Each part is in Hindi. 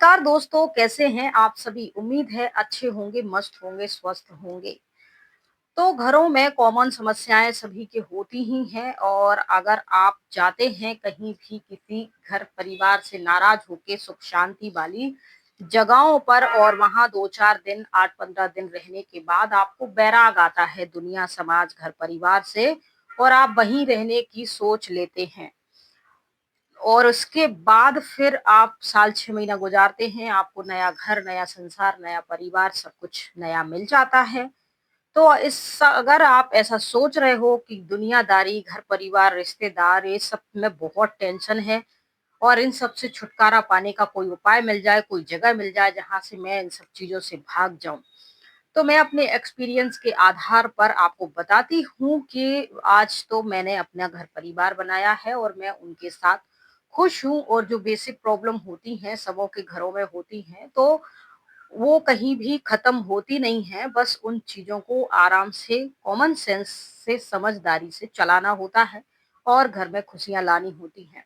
नमस्कार दोस्तों, कैसे हैं आप सभी? उम्मीद है अच्छे होंगे, मस्त होंगे, स्वस्थ होंगे। तो घरों में कॉमन समस्याएँ सभी के होती ही हैं और अगर आप जाते हैं कहीं भी किसी घर परिवार से नाराज़ होके सुख शांति वाली जगहों पर और वहाँ 2-4 दिन, 8-15 दिन रहने के बाद आपको बैराग आता है दुनिया, समाज, घर परिवार से और आप वहीं रहने की सोच लेते हैं। और उसके बाद फिर आप साल 6 महीना गुज़ारते हैं, आपको नया घर, नया संसार, नया परिवार सब कुछ नया मिल जाता है। तो इस अगर आप ऐसा सोच रहे हो कि दुनियादारी, घर परिवार, रिश्तेदार ये सब में बहुत टेंशन है और इन सब से छुटकारा पाने का कोई उपाय मिल जाए, कोई जगह मिल जाए जहाँ से मैं इन सब चीज़ों से भाग जाऊँ। तो मैं अपने एक्सपीरियंस के आधार पर आपको बताती हूँ कि आज तो मैंने अपना घर परिवार बनाया है और मैं उनके साथ खुश हूँ और जो बेसिक प्रॉब्लम होती हैं, सबों के घरों में होती हैं, तो वो कहीं भी खत्म होती नहीं है, बस उन चीज़ों को आराम से कॉमन सेंस से समझदारी से चलाना होता है और घर में खुशियाँ लानी होती हैं।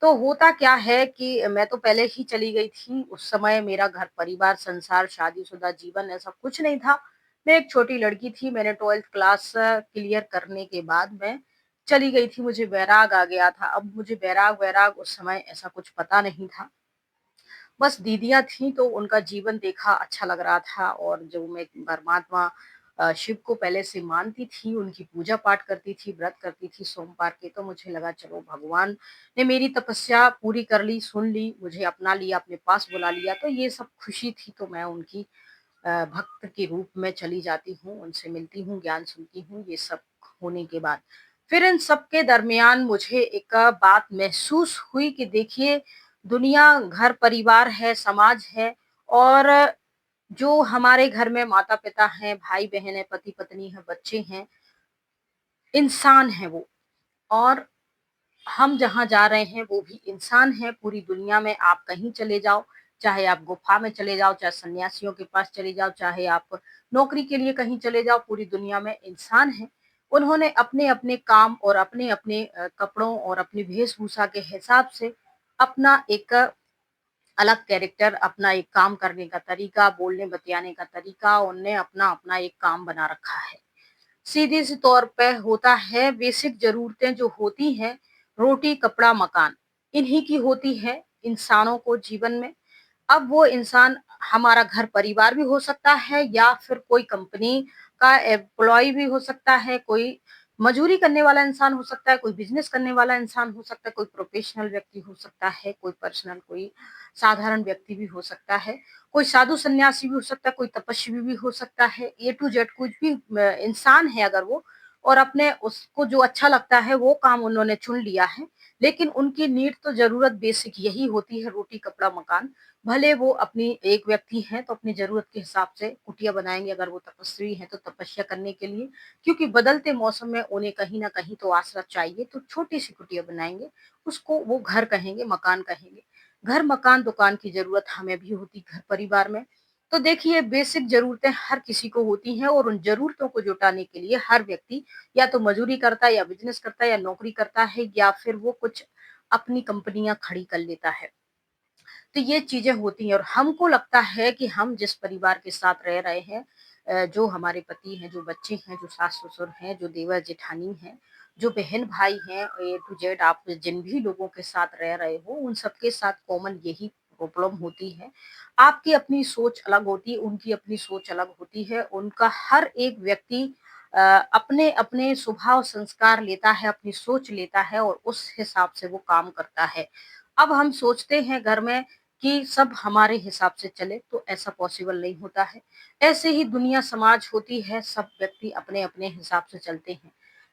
तो होता क्या है कि मैं तो पहले ही चली गई थी, उस समय मेरा घर परिवार, संसार, शादीशुदा जीवन ऐसा कुछ नहीं था। मैं एक छोटी लड़की थी, मैंने 12th क्लास क्लियर करने के बाद मैं चली गई थी, मुझे वैराग आ गया था। अब मुझे वैराग-वैराग उस समय ऐसा कुछ पता नहीं था। बस दीदियाँ थीं तो उनका जीवन देखा अच्छा लग रहा था और जो मैं परमात्मा शिव को पहले से मानती थी, उनकी पूजा-पाठ करती थी, व्रत करती थी सोमवार के, तो मुझे लगा चलो भगवान ने मेरी तपस्या पूरी कर ली, सुन ली, मुझे अपना लिया, अपने पास बुला लिया, तो ये सब खुशी थी तो मैं उनकी भक्त के रूप में चली जाती हूँ, उनसे मिलती हूँ, ज्ञान सुनती हूँ, ये सब होने के बाद। फिर इन सब के दरमियान मुझे एक बात महसूस हुई कि देखिए दुनिया घर परिवार है, समाज है और जो हमारे घर में माता-पिता हैं, भाई-बहन हैं, पति-पत्नी हैं, बच्चे हैं, इंसान हैं वो और हम जहाँ जा रहे हैं वो भी इंसान है, पूरी दुनिया में आप कहीं चले जाओ, चाहे आप गुफ़ा में चले जाओ, चाहे सन्यासियों के पास चले जाओ, चाहे आप नौकरी के लिए कहीं चले जाओ, पूरी दुनिया में इंसान हैं। उन्होंने अपने-अपने काम और अपने-अपने कपड़ों और अपनी वेशभूषा के हिसाब से अपना एक अलग कैरेक्टर, अपना एक काम करने का तरीका, बोलने बतियाने का तरीका, उनने अपना-अपना एक काम बना रखा है। सीधे-से तौर पे होता है बेसिक ज़रूरतें जो होती हैं, रोटी, कपड़ा, मकान, इन्हीं की होती है इंसानों को जीवन में। अब वो इंसान हमारा घर परिवार भी हो सकता है या फिर कोई कंपनी का एम्प्लॉयी भी हो सकता है, कोई मजूरी करने वाला इंसान हो सकता है, कोई बिज़नेस करने वाला इंसान हो सकता है, कोई प्रोफ़ेशनल व्यक्ति हो सकता है, कोई पर्सनल कोई साधारण व्यक्ति भी हो सकता है, कोई साधु सन्यासी भी हो सकता है, कोई तपस्वी भी हो सकता है, ए टू जेड कुछ भी इंसान है अगर वो और अपने उसको जो अच्छा लगता है वो काम उन्होंने चुन लिया है, लेकिन उनकी नीड तो ज़रूरत बेसिक यही होती है रोटी, कपड़ा, मकान। भले वो अपनी एक व्यक्ति हैं तो अपनी ज़रूरत के हिसाब से कुटिया बनाएँगे, अगर वो तपस्वी हैं तो तपस्या करने के लिए, क्योंकि बदलते मौसम में उन्हें कहीं न कहीं तो आसरा चाहिए, तो छोटी-सी कुटिया बनाएँगे, उसको वो घर कहेंगे, मकान कहेंगे। घर, मकान, दुकान की ज़रूरत हमें भी होती घर परिवार में। तो देखिए बेसिक ज़रूरतें हर किसी को होती हैं और उन ज़रूरतों को जुटाने के लिए हर व्यक्ति या तो मज़दूरी करता है या बिज़नेस करता है या नौकरी करता है या फिर वो कुछ अपनी कंपनियाँ खड़ी कर लेता है। तो ये चीज़ें होती हैं और हमको लगता है कि हम जिस परिवार के साथ रह रहे हैं जो हमारे पति हैं, जो बच्चे हैं, जो सास-ससुर हैं, जो देवर-जेठानी हैं, जो बहन-भाई हैं, ए टू जेड आप जिन भी लोगों के साथ रह रहे हो, उन सबके साथ कॉमन यही प्रॉब्लम होती है। आपकी अपनी सोच अलग होती है, उनकी अपनी सोच अलग होती है। उनका हर एक व्यक्ति अपने-अपने स्वभाव संस्कार लेता है, अपनी सोच लेता है और उस हिसाब से वो काम करता है। अब हम सोचते हैं घर में कि सब हमारे हिसाब से चले तो ऐसा पॉसिबल नहीं होता है। ऐसे ही दुनिया समाज होती है, सब व्यक्ति अपने-अपने हिसाब से चलते हैं।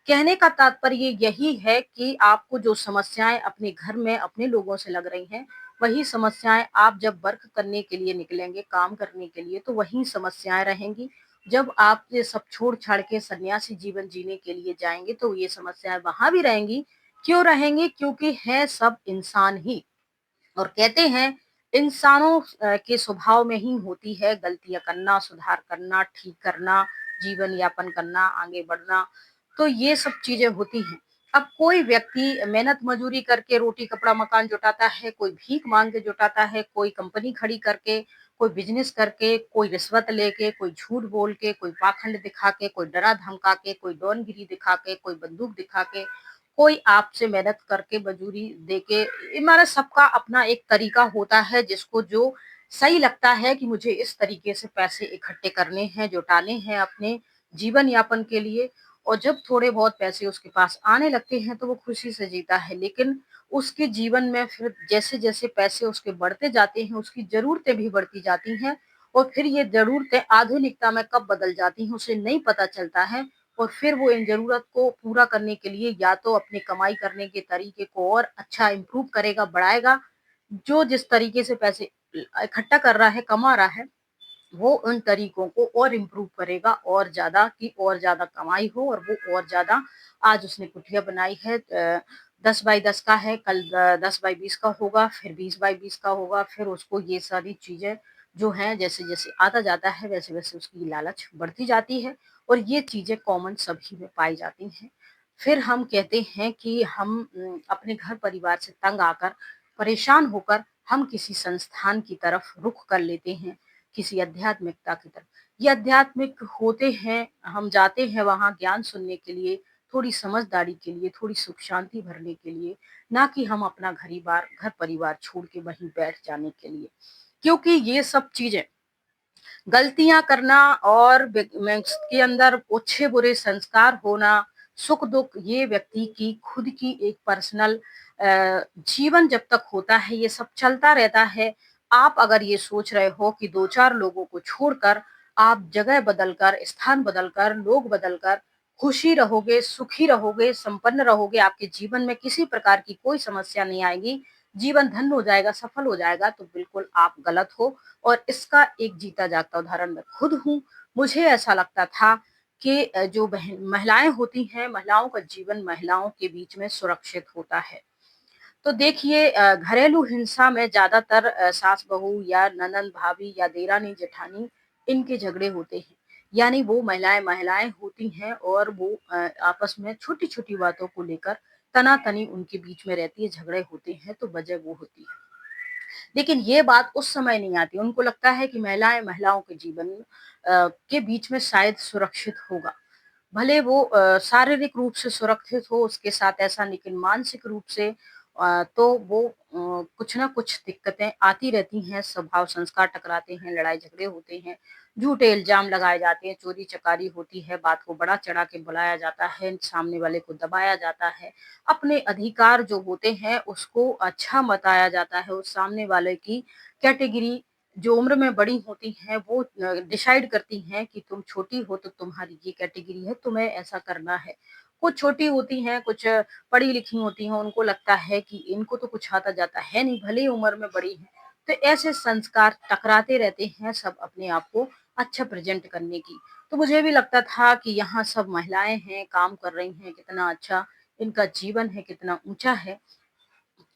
कहने का तात्पर्य यही है कि आपको जो समस्याएँ अपने घर में अपने लोगों से लग रही हैं, वही समस्याएँ आप जब वर्क करने के लिए निकलेंगे, काम करने के लिए तो वही समस्याएँ रहेंगी। जब आप ये सब छोड़-छाड़ के सन्यासी जीवन जीने के लिए जाएँगे तो ये समस्याएँ वहाँ भी रहेंगी। क्यों रहेंगी? क्योंकि हैं सब इंसान ही। और कहते हैं इंसानों के स्वभाव में ही होती है गलतियाँ करना, सुधार करना, ठीक करना, जीवन यापन करना, आगे बढ़ना। तो ये सब चीज़ें होती हैं। अब कोई व्यक्ति मेहनत मजूरी करके रोटी कपड़ा मकान जुटाता है, कोई भीख मांग के जुटाता है, कोई कंपनी खड़ी करके, कोई बिजनेस करके, कोई रिश्वत लेके, कोई झूठ बोल के, कोई पाखंड दिखा के, कोई डरा धमका के, कोई डॉनगिरी दिखा के, कोई बंदूक दिखा के, कोई आपसे मेहनत करके मजूरी दे के। हमारा सबका अपना एक तरीका होता है जिसको जो सही लगता है कि मुझे इस तरीके से पैसे इकट्ठे करने हैं, जुटाने हैं अपने जीवन यापन के लिए। और जब थोड़े बहुत पैसे उसके पास आने लगते हैं तो वो खुशी से जीता है। लेकिन उसके जीवन में फिर जैसे-जैसे पैसे उसके बढ़ते जाते हैं, उसकी ज़रूरतें भी बढ़ती जाती हैं और फिर ये ज़रूरतें आधुनिकता में कब बदल जाती हैं, उसे नहीं पता चलता है। और फिर वो इन ज़रूरत को पूरा करने के लिए या तो अपनी कमाई करने के तरीके को और अच्छा इम्प्रूव करेगा, बढ़ाएगा। जो जिस तरीके से पैसे इकट्ठा कर रहा है, कमा रहा है, वो उन तरीकों को और इम्प्रूव करेगा और ज़्यादा की और ज़्यादा कमाई हो और वो और ज़्यादा। आज उसने कुटिया बनाई है 10 बाई 10 का है, कल 10 बाई 20 का होगा, फिर 20 बाई 20 का होगा, फिर उसको ये सारी चीज़ें जो हैं जैसे-जैसे आता जाता है वैसे-वैसे उसकी लालच बढ़ती जाती है और ये चीज़ें कॉमन सभी में पाई जाती हैं। फिर हम कहते हैं कि हम अपने घर परिवार से तंग आकर, परेशान होकर हम किसी संस्थान की तरफ रुख कर लेते हैं। किसी आध्यात्मिकता की तरफ। ये आध्यात्मिक होते हैं, हम जाते हैं वहाँ ज्ञान सुनने के लिए, थोड़ी समझदारी के लिए, थोड़ी सुख शांति भरने के लिए, ना कि हम अपना घर परिवार छोड़ के वहीं बैठ जाने के लिए। क्योंकि ये सब चीज़ें गलतियाँ करना और में उसके अंदर अच्छे बुरे संस्कार होना, सुख-दुःख ये व्यक्ति की खुद की एक पर्सनल जीवन जब तक होता है ये सब चलता रहता है। आप अगर ये सोच रहे हो कि 2-4 लोगों को छोड़कर आप जगह बदलकर, स्थान बदलकर, लोग बदलकर खुशी रहोगे, सुखी रहोगे, संपन्न रहोगे, आपके जीवन में किसी प्रकार की कोई समस्या नहीं आएगी, जीवन धन्य हो जाएगा, सफल हो जाएगा, तो बिल्कुल आप गलत हो। और इसका एक जीता जागता उदाहरण मैं खुद हूँ। मुझे ऐसा लगता था कि जो बहन महिलाएँ होती हैं, महिलाओं का जीवन महिलाओं के बीच में सुरक्षित होता है। तो देखिए घरेलू हिंसा में ज़्यादातर सास-बहू या ननंद-भाभी या देरानी-जेठानी इनके झगड़े होते हैं। यानी वो महिलाएँ महिलाएँ होती हैं और वो आपस में छोटी-छोटी बातों को लेकर तना-तनी उनके बीच में रहती है, झगड़े होते हैं, तो वजह वो होती है। लेकिन ये बात उस समय नहीं आती। उनको लगता है कि महिलाएँ महिलाओं के जीवन के बीच में शायद सुरक्षित होगा। भले वो शारीरिक रूप से सुरक्षित हो उसके साथ ऐसा लेकिन मानसिक रूप से तो वो कुछ ना कुछ दिक्कतें आती रहती हैं, स्वभाव संस्कार टकराते हैं, लड़ाई झगड़े होते हैं, झूठे इल्ज़ाम लगाए जाते हैं, चोरी-चकारी होती है, बात को बढ़ा-चढ़ा के बुलाया जाता है, सामने वाले को दबाया जाता है, अपने अधिकार जो होते हैं उसको अच्छा बताया जाता है, उस सामने वाले की कैटेगरी जो उम्र में बड़ी होती हैं वो डिसाइड करती हैं कि तुम छोटी हो तो तुम्हारी ये कैटेगरी है, तुम्हें ऐसा करना है। कुछ छोटी होती हैं, कुछ पढ़ी-लिखी होती हैं, उनको लगता है कि इनको तो कुछ आता-जाता है नहीं, भले ही उम्र में बड़ी हैं। तो ऐसे संस्कार टकराते रहते हैं सब अपने आप को अच्छा प्रेज़ेंट करने की। तो मुझे भी लगता था कि यहाँ सब महिलाएँ हैं, काम कर रही हैं, कितना अच्छा इनका जीवन है, कितना ऊँचा है।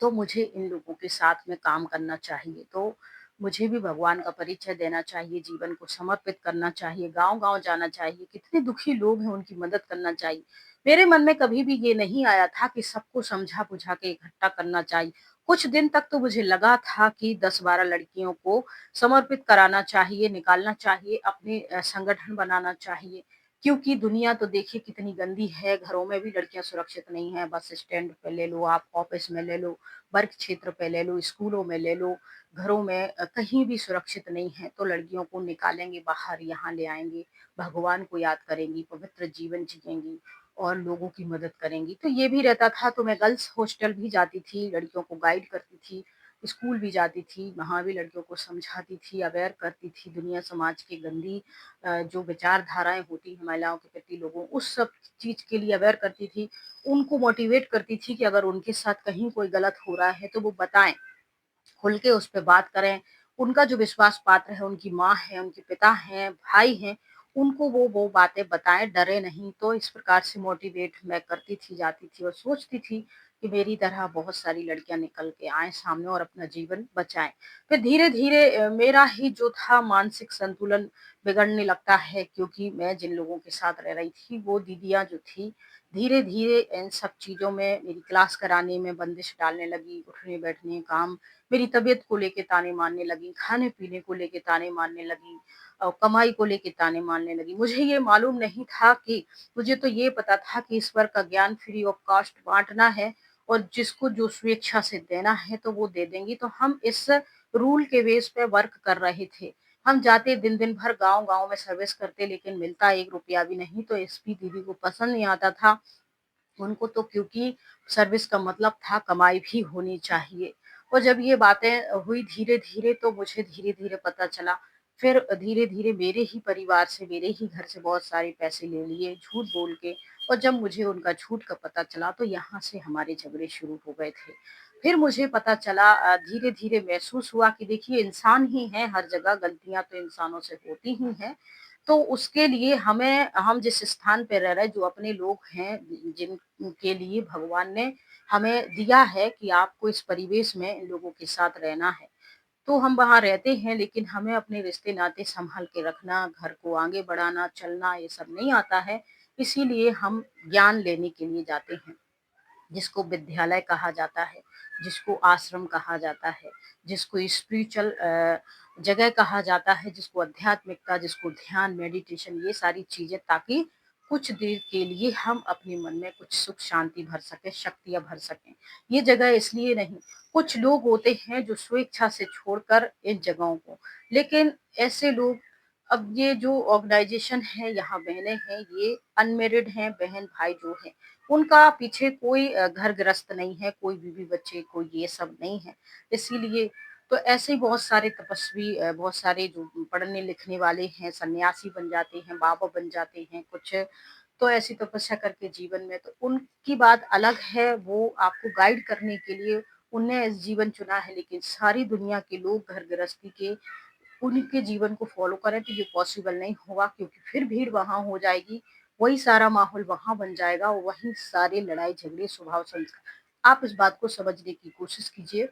तो मुझे इन लोगों के साथ में काम करना चाहिए। तो मुझे भी भगवान का परिचय देना चाहिए, जीवन को समर्पित करना चाहिए, गाँव-गाँव जाना चाहिए, कितने दुखी लोग हैं उनकी मदद करना चाहिए। मेरे मन में कभी भी ये नहीं आया था कि सबको समझा-बुझा के इकट्ठा करना चाहिए। कुछ दिन तक तो मुझे लगा था कि 10-12 लड़कियों को समर्पित कराना चाहिए, निकालना चाहिए, अपने संगठन बनाना चाहिए। क्योंकि दुनिया तो देखिए कितनी गंदी है, घरों में भी लड़कियाँ सुरक्षित नहीं हैं, बस स्टैंड पे ले लो आप, ऑफ़िस में ले लो, वर्क क्षेत्र पे ले लो, स्कूलों में ले लो, घरों में कहीं भी सुरक्षित नहीं है, तो लड़कियों को निकालेंगे बाहर, यहाँ ले आएँगे, भगवान को याद करेंगी, पवित्र जीवन जिएँगी और लोगों की मदद करेंगी। तो ये भी रहता था, तो मैं गर्ल्स हॉस्टल भी जाती थी, लड़कियों को गाइड करती थी, स्कूल भी जाती थी, वहाँ भी लड़कियों को समझाती थी, अवेयर करती थी, दुनिया समाज की गंदी जो विचारधाराएँ होती हैं महिलाओं के प्रति लोगों उस सब चीज़ के लिए अवेयर करती थी। उनको मोटिवेट करती थी कि अगर उनके साथ कहीं कोई गलत हो रहा है तो वो बताएँ, खुल के उस पे बात करें। उनका जो विश्वास पात्र है, उनकी माँ है, उनके पिता हैं, भाई हैं, उनको वो बातें बताएँ, डरे नहीं। तो इस प्रकार से मोटिवेट मैं करती थी, जाती थी और सोचती थी कि मेरी तरह बहुत सारी लड़कियाँ निकल के आएँ सामने और अपना जीवन बचाएँ। फिर धीरे-धीरे मेरा ही जो था मानसिक संतुलन बिगड़ने लगता है, क्योंकि मैं जिन लोगों के साथ रह रही थी, वो दीदियाँ जो थी, धीरे-धीरे इन सब चीज़ों में मेरी क्लास कराने में बंदिश डालने लगी, उठने-बैठने, काम, मेरी तबीयत को लेके ताने मारने लगी, खाने-पीने को लेके ताने मारने लगी, कमाई को लेके ताने मारने लगी। मुझे ये मालूम नहीं था कि मुझे तो ये पता था कि ईश्वर का ज्ञान फ्री ऑफ कॉस्ट बाँटना है और जिसको जो स्वेच्छा से देना है तो वो दे देंगी। तो हम इस रूल के बेस पे वर्क कर रहे थे। हम जाते दिन-दिन भर गाँव-गाँव में सर्विस करते, लेकिन मिलता 1 रुपया भी नहीं। तो एसपी दीदी को पसंद नहीं आता था। उनको तो क्योंकि सर्विस का मतलब था कमाई भी होनी चाहिए। और जब ये बातें हुई धीरे-धीरे, तो मुझे धीरे-धीरे पता चला। फिर धीरे-धीरे मेरे ही परिवार से, मेरे ही घर से बहुत सारे पैसे ले लिए झूठ बोल के, और जब मुझे उनका झूठ का पता चला तो यहाँ से हमारे झगड़े शुरू हो गए थे। फिर मुझे पता चला, धीरे-धीरे महसूस हुआ कि देखिए इंसान ही हैं, हर जगह गलतियाँ तो इंसानों से होती ही हैं। तो उसके लिए हम जिस स्थान पे रह रहे हैं, जो अपने लोग हैं, जिनके लिए भगवान ने हमें दिया है कि आपको इस परिवेश में इन लोगों के साथ रहना है, तो हम वहाँ रहते हैं, लेकिन हमें अपने रिश्ते-नाते सँभाल के रखना, घर को आगे बढ़ाना, चलना, ये सब नहीं आता है। इसीलिए हम ज्ञान लेने के लिए जाते हैं। जिसको विद्यालय कहा जाता है, जिसको आश्रम कहा जाता है, जिसको स्पिरिचुअल जगह कहा जाता है, जिसको आध्यात्मिकता, जिसको ध्यान, मेडिटेशन, ये सारी चीज़ें, ताकि कुछ देर के लिए हम अपने मन में कुछ सुख शांति भर सकें, शक्तियाँ भर सकें। ये जगह इसलिए नहीं, कुछ लोग होते हैं जो स्वेच्छा से छोड़कर इन जगहों को, लेकिन ऐसे लोग, अब ये जो ऑर्गेनाइजेशन है, यहाँ बहनें हैं, ये अनमेरिड हैं, बहन-भाई जो हैं, उनका पीछे कोई घर गृहस्थ नहीं है, कोई बीवी-बच्चे, कोई ये सब नहीं है। इसीलिए तो ऐसे ही बहुत सारे तपस्वी, बहुत सारे जो पढ़ने-लिखने वाले हैं, सन्यासी बन जाते हैं, बाबा बन जाते हैं कुछ, तो ऐसी तपस्या करके जीवन में, तो उनकी बात अलग है, वो आपको गाइड करने के लिए उनने जीवन चुना है, लेकिन सारी दुनिया के लोग घर गृहस्थी के उनके जीवन को फ़ॉलो करें तो ये पॉसिबल नहीं होगा, क्योंकि फिर भीड़ वहाँ हो जाएगी, वही सारा माहौल वहाँ बन जाएगा और वही सारे लड़ाई-झगड़े, स्वभाव संस्कार। आप इस बात को समझने की कोशिश कीजिए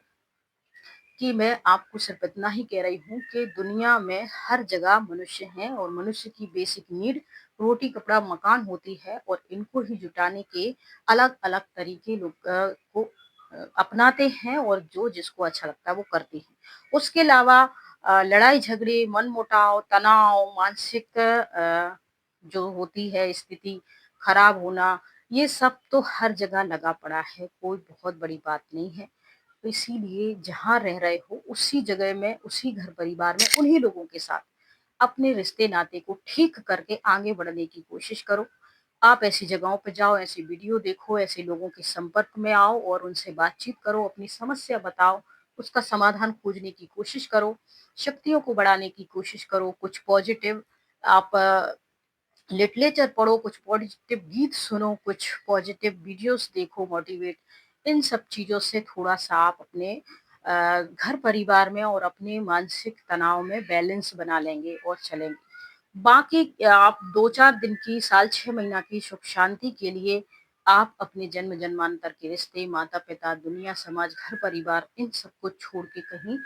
कि मैं आपको सिर्फ़ इतना ही कह रही हूँ कि दुनिया में हर जगह मनुष्य हैं और मनुष्य की बेसिक नीड रोटी, कपड़ा, मकान होती है, और इनको ही जुटाने के अलग-अलग तरीके लोग अपनाते हैं, और जो जिसको अच्छा लगता है वो करते हैं। उसके अलावा लड़ाई-झगड़े, मनमुटाव, तनाव, मानसिक जो होती है स्थिति खराब होना, ये सब तो हर जगह लगा पड़ा है, कोई बहुत बड़ी बात नहीं है। तो इसीलिए जहाँ रह रहे हो उसी जगह में, उसी घर परिवार में, उन्हीं लोगों के साथ अपने रिश्ते नाते को ठीक करके आगे बढ़ने की कोशिश करो। आप ऐसी जगहों पे जाओ, ऐसी वीडियो देखो, ऐसे लोगों के संपर्क में आओ और उनसे बातचीत करो, अपनी समस्या बताओ, उसका समाधान खोजने की कोशिश करो, शक्तियों को बढ़ाने की कोशिश करो, कुछ पॉजिटिव आप लिटरेचर पढ़ो, कुछ पॉजिटिव गीत सुनो, कुछ पॉजिटिव वीडियोस देखो, मोटिवेट, इन सब चीज़ों से थोड़ा-सा आप अपने घर परिवार में और अपने मानसिक तनाव में बैलेंस बना लेंगे और चलेंगे। बाकी आप 2-4 दिन की, साल 6 महीना की सुख शांति के लिए आप अपने जन्म-जन्मांतर के रिश्ते, माता-पिता, दुनिया, समाज, घर परिवार, इन सबको छोड़ के कहीं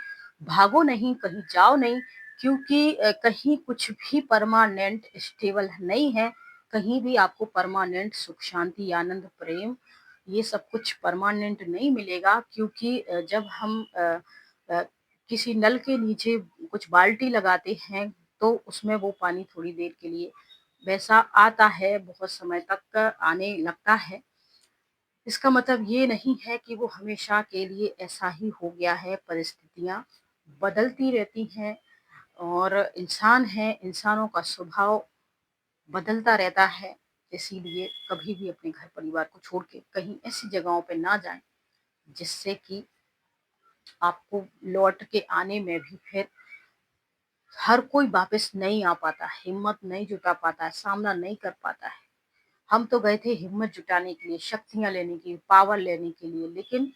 भागो नहीं, कहीं जाओ नहीं, क्योंकि कहीं कुछ भी परमानेंट स्टेबल नहीं है। कहीं भी आपको परमानेंट सुख शांति, आनंद, प्रेम, ये सब कुछ परमानेंट नहीं मिलेगा, क्योंकि जब हम अ, किसी नल के नीचे कुछ बाल्टी लगाते हैं, तो उसमें वो पानी थोड़ी देर के लिए वैसा आता है, बहुत समय तक आने लगता है। इसका मतलब ये नहीं है कि वो हमेशा के लिए ऐसा ही हो गया है, परिस्थितियाँ बदलती रहती हैं और इंसान है, इंसानों का स्वभाव बदलता रहता है। इसीलिए कभी भी अपने घर परिवार को छोड़ के कहीं ऐसी जगहों पे ना जाएँ, जिससे कि आपको लौट के आने में भी फिर हर कोई वापस नहीं आ पाता है, हिम्मत नहीं जुटा पाता है, सामना नहीं कर पाता है। हम तो गए थे हिम्मत जुटाने के लिए, शक्तियाँ लेने के लिए, पावर लेने के लिए, लेकिन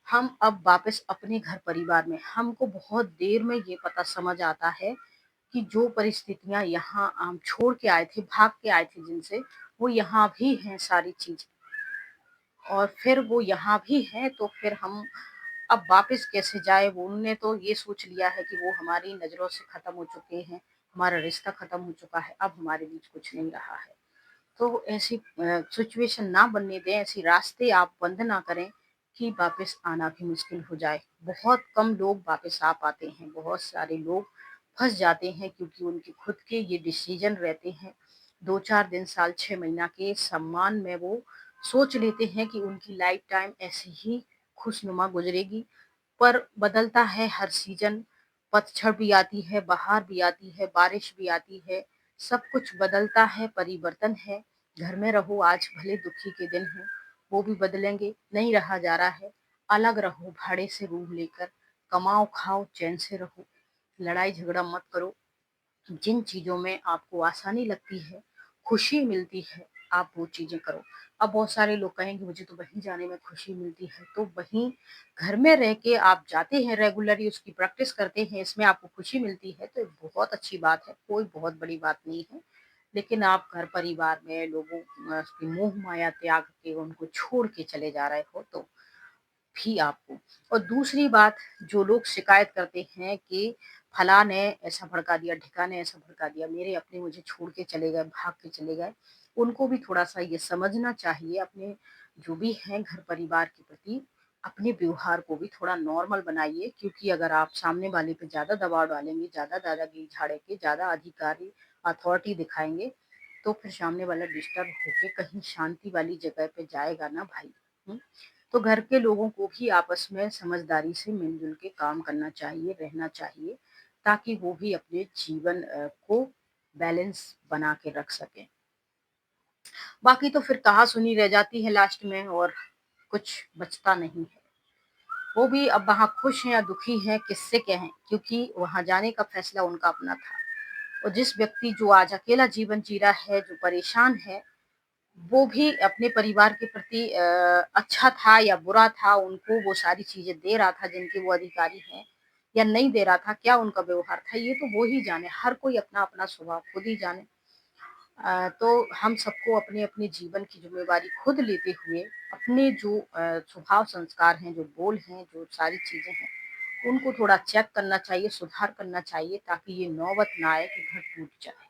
हम अब वापस अपने घर परिवार में, हमको बहुत देर में ये पता समझ आता है कि जो परिस्थितियाँ यहाँ हम छोड़ के आए थे, भाग के आए थे जिनसे, वो यहाँ भी हैं सारी चीज़। और फिर वो यहाँ भी हैं, तो फिर हम अब वापस कैसे जाएँ? वो उन्होंने तो ये सोच लिया है कि वो हमारी नज़रों से खत्म हो चुके हैं, हमारा रिश्ता खत्म हो चुका है, अब हमारे बीच कुछ नहीं रहा है। तो ऐसी सिचुएशन ना बनने दें, ऐसे रास्ते आप बंद ना करें कि वापस आना भी मुश्किल हो जाए। बहुत कम लोग वापस आ पाते हैं, बहुत सारे लोग फँस जाते हैं क्योंकि उनके खुद के ये डिसीज़न रहते हैं। 2-4 दिन, साल, 6 महीना के सम्मान में वो सोच लेते हैं कि उनकी लाइफ़ टाइम ऐसे ही खुशनुमा गुज़रेगी, पर बदलता है हर सीज़न, पतझड़ भी आती है, बहार भी आती है, बारिश भी आती है, सब कुछ बदलता है, परिवर्तन है। घर में रहो, आज भले दुखी के दिन हैं, वो भी बदलेंगे, नहीं रहा जा रहा है। अलग रहो, भाड़े से रूम लेकर, कमाओ, खाओ, चैन से रहो, लड़ाई झगड़ा मत करो। जिन चीज़ों में आपको आसानी लगती है, खुशी मिलती है, आप वो चीज़ें करो। अब बहुत सारे लोग कहेंगे मुझे तो वहीं जाने में खुशी मिलती है, तो वहीं घर में रह के आप जाते हैं रेगुलरली उसकी प्रैक्टिस करते हैं, इसमें आपको खुशी मिलती है, तो बहुत अच्छी बात है, कोई बहुत बड़ी बात नहीं है। लेकिन आप घर परिवार में लोगों की मोह माया त्याग के उनको छोड़ के चले जा रहे हो, तो भी आपको। और दूसरी बात, जो लोग शिकायत करते हैं कि फलाँ ने ऐसा भड़का दिया, ढिकाने ने ऐसा भड़का दिया, मेरे अपने मुझे छोड़ के चले गए, भाग के चले गए, उनको भी थोड़ा-सा ये समझना चाहिए अपने जो भी हैं घर परिवार के प्रति, अपने व्यवहार को भी थोड़ा नॉर्मल बनाइए, क्योंकि अगर आप सामने वाले पे ज़्यादा दबाव डालेंगे, ज़्यादा दादागिरी झाड़ेंगे, ज़्यादा अधिकारी अथॉरिटी दिखाएँगे, तो फिर सामने वाला डिस्टर्ब होके कहीं शांति वाली जगह पे जाएगा ना भाई। हुँ? तो घर के लोगों को भी आपस में समझदारी से मिल-जुल के काम करना चाहिए, रहना चाहिए, ताकि वो भी अपने जीवन को बैलेंस बना के रख सकें। बाकी तो फिर कहा-सुनी रह जाती है लास्ट में और कुछ बचता नहीं है। वो भी अब वहाँ खुश हैं या दुखी हैं, किससे कहें? क्योंकि वहाँ जाने का फैसला उनका अपना था। और जिस व्यक्ति जो आज अकेला जीवन जी रहा है, जो परेशान है, वो भी अपने परिवार के प्रति अच्छा था या बुरा था, उनको वो सारी चीज़ें दे रहा था जिनके वो अधिकारी हैं या नहीं दे रहा था, क्या उनका व्यवहार था, ये तो वो ही जाने। हर कोई अपना-अपना स्वभाव खुद ही जाने। तो हम सबको अपने-अपने जीवन की ज़िम्मेवारी खुद लेते हुए अपने जो स्वभाव संस्कार हैं, जो बोल हैं, जो सारी चीज़ें हैं, उनको थोड़ा चेक करना चाहिए, सुधार करना चाहिए, ताकि ये नौबत ना आए कि घर टूट जाए।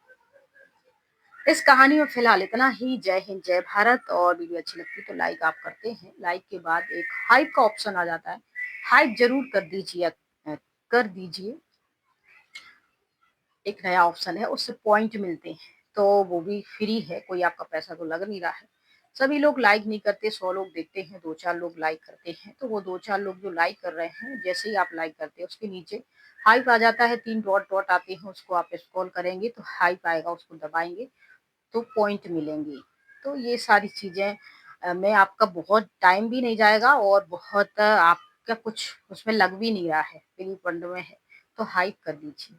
इस कहानी में फ़िलहाल इतना ही। जय हिंद, जय भारत। और वीडियो अच्छी लगती है तो लाइक आप करते हैं। लाइक के बाद एक हाइप का ऑप्शन आ जाता है, हाइप ज़रूर कर दीजिए। एक नया ऑप्शन है, उससे पॉइंट मिलते हैं, तो वो भी फ्री है, कोई आपका पैसा तो लग नहीं रहा है। सभी लोग लाइक नहीं करते, 100 लोग देखते हैं, 2-4 लोग लाइक करते हैं, तो वो 2-4 लोग जो लाइक कर रहे हैं, जैसे ही आप लाइक करते हैं, उसके नीचे हाइप आ जाता है, 3 डॉट डॉट आते हैं, उसको आप स्क्रॉल करेंगे तो हाइप आएगा, उसको दबाएँगे तो पॉइंट मिलेंगे। तो ये सारी चीज़ें में आपका बहुत टाइम भी नहीं जाएगा और बहुत आपका कुछ उसमें लग भी नहीं रहा है, फ्री फंड में है, तो हाइप कर दीजिए।